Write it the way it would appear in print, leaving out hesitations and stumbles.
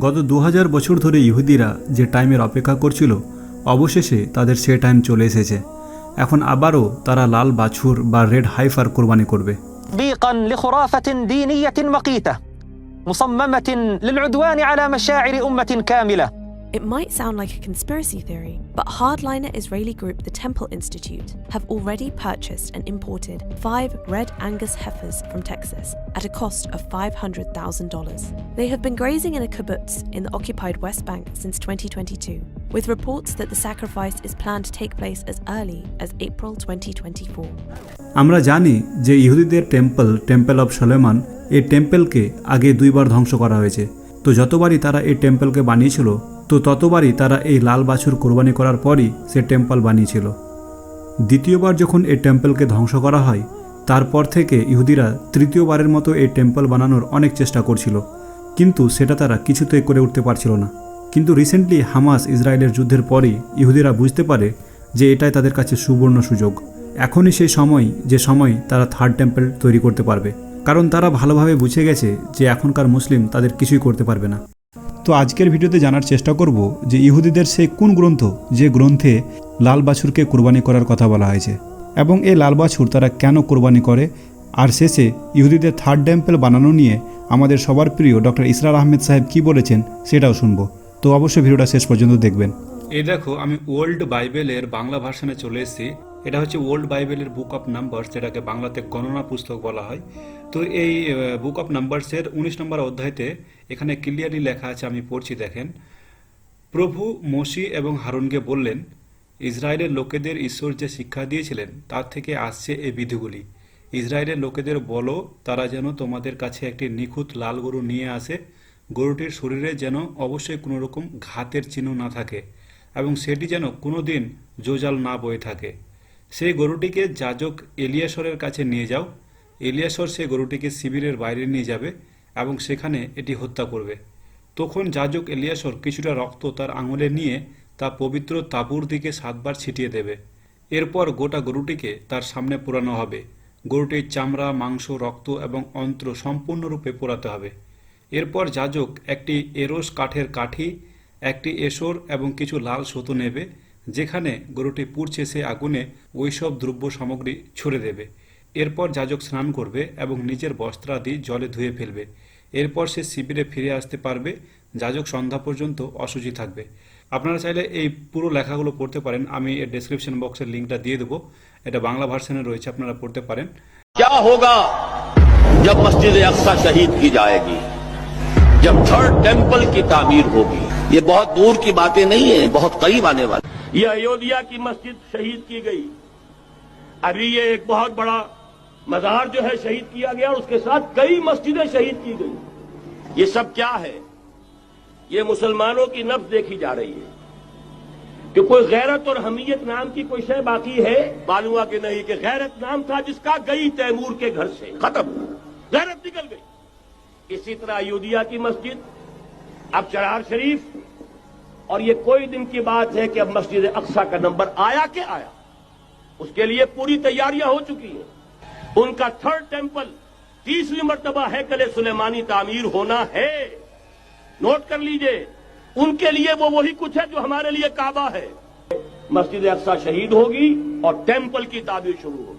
গত 2000 বছর ধরে ইহুদিরা যে টাইমের অপেক্ষা করছিল অবশেষে তাদের সে টাইম চলে এসেছে। এখন আবারও তারা লাল বাছুর বা রেড হাইফার কোরবানি করবে। تطبيقا لخرافة دينية مقيتة مصممة للعدوان على مشاعر أمة كاملة. It might sound like a conspiracy theory, but hardliner Israeli group the Temple Institute have already purchased and imported 5 red Angus heifers from Texas at a cost of $500,000. They have been grazing in a kibbutz in the occupied West Bank since 2022, with reports that the sacrifice is planned to take place as early as April 2024. আমরা জানি যে ইহুদিদের temple of Solomon, এই টেম্পলকে আগে 2 বার ধ্বংস করা হয়েছে। তো যতবারই তারা এই টেম্পলকে বানিয়েছিল তো ততবারই তারা এই লাল বাছুর কোরবানি করার পরই সে টেম্পল বানিয়েছিল। দ্বিতীয়বার যখন এই টেম্পলকে ধ্বংস করা হয় তারপর থেকে ইহুদিরা তৃতীয়বারের মতো এই টেম্পল বানানোর অনেক চেষ্টা করছিল, কিন্তু সেটা তারা কিছুতেই করে উঠতে পারছিল না। কিন্তু রিসেন্টলি হামাস ইসরায়েলের যুদ্ধের পরই ইহুদিরা বুঝতে পারে যে এটাই তাদের কাছে সুবর্ণ সুযোগ। এখনই সেই সময় যে সময় তারা থার্ড টেম্পল তৈরি করতে পারবে, কারণ তারা ভালোভাবে বুঝে গেছে যে এখনকার মুসলিম তাদের কিছুই করতে পারবে না। তো আজকের ভিডিওতে জানার চেষ্টা করব যে ইহুদিদের সেই কোন গ্রন্থ যে গ্রন্থে লাল বাছুরকে কোরবানি করার কথা বলা হয়েছে, এবং এই লাল বাছুর তারা কেন কোরবানি করে, আর শেষে ইহুদিদের থার্ড টেম্পল বানানো নিয়ে আমাদের সবার প্রিয় ডক্টর ইসরার আহমেদ সাহেব কি বলেছেন সেটাও শুনবো। তো অবশ্যই ভিডিওটা শেষ পর্যন্ত দেখবেন। এই দেখো, আমি ওল্ড বাইবেলের বাংলা ভার্সনে চলে এসেছি। এটা হচ্ছে ওল্ড বাইবেলের বুক অফ নাম্বারস, যেটাকে বাংলাতে গণনা পুস্তক বলা হয়। তো এই বুক অফ নাম্বারসের 19 নম্বর অধ্যায়তে এখানে ক্লিয়ারলি লেখা আছে, আমি পড়ছি দেখেন। প্রভু মোশি এবং হারুনকে বললেন, ইসরায়েলের লোকেদের ঈশ্বর যে শিক্ষা দিয়েছিলেন তার থেকে আসছে এই বিধিগুলি। ইসরায়েলের লোকেদের বলো তারা যেন তোমাদের কাছে একটি নিখুঁত লাল গরু নিয়ে আসে। গরুটির শরীরে যেন অবশ্যই কোনো রকম ঘাতের চিহ্ন না থাকে এবং সেটি যেন কোনো দিন জোজাল না বয়ে থাকে। সেই গরুটিকে যাজক এলিয়াসরের কাছে নিয়ে যাও। এলিয়াসর সেই গরুটিকে শিবিরের বাইরে নিয়ে যাবে এবং সেখানে এটি হত্যা করবে। তখন যাজক এলিয়াসর কিছুটা রক্ত তার আঙুলে নিয়ে তা পবিত্র তাঁবুর দিকে 7 বার ছিটিয়ে দেবে। এরপর গোটা গরুটিকে তার সামনে পোড়ানো হবে। গরুটির চামড়া, মাংস, রক্ত এবং অন্ত্র সম্পূর্ণরূপে পোড়াতে হবে। এরপর যাজক একটি এরোস কাঠের কাঠি, একটি এসর এবং কিছু লাল সুতো নেবে। যেখানে গরুটি পুড়ছে সে আগুনে ওইসব দ্রব্য সামগ্রী ছুড়ে দেবে। এরপর যাজক স্নান করবে এবং নিজের বস্ত্রাদি জলে ধুয়ে ফেলবে। এরপর সে শিবিরে ফিরে আসতে পারবে। যাজক সন্ধ্যা পর্যন্ত অশুচি থাকবে। আপনারা চাইলে এই পুরো লেখাগুলো পড়তে পারেন, আমি এর ডেসক্রিপশন বক্সের লিঙ্কটা দিয়ে দেবো। এটা বাংলা ভার্সনে রয়েছে, আপনারা পড়তে পারেন। क्या होगा जब मस्जिद अक्सा शहीद की जाएगी, जब थर्ड टेम्पल की तामीर होगी? ये बहुत दूर की बातें नहीं है, बहुत करीब आने वाली। ये अयोध्या की मस्जिद शहीद की गई, अभी ये एक बहुत बड़ा मजार जो है शहीद किया गया, उसके साथ कई मस्जिदें शहीद की गई। ये सब क्या है? ये मुसलमानों की नफ्स देखी जा रही है कि कोई गैरत और हमीयत नाम की कोई शय बाकी है? मालूम हुआ कि नहीं कि गैरत नाम था जिसका गई तैमूर के घर से खत्म, गैरत निकल गई। इसी तरह अयोध्या की मस्जिद, अब चरार शरीफ, और ये कोई दिन की बात है कि अब मस्जिद अक्सा का नंबर आया के आया। उसके लिए पूरी तैयारियां हो चुकी हैं। उनका थर्ड टेम्पल 30वीं मर्तबा हैकल सुलेमानी तामीर होना है। नोट कर लीजिए, उनके लिए वो वही कुछ है जो हमारे लिए काबा है। मस्जिद अक्सा शहीद होगी और टेम्पल की तामीर शुरू होगी।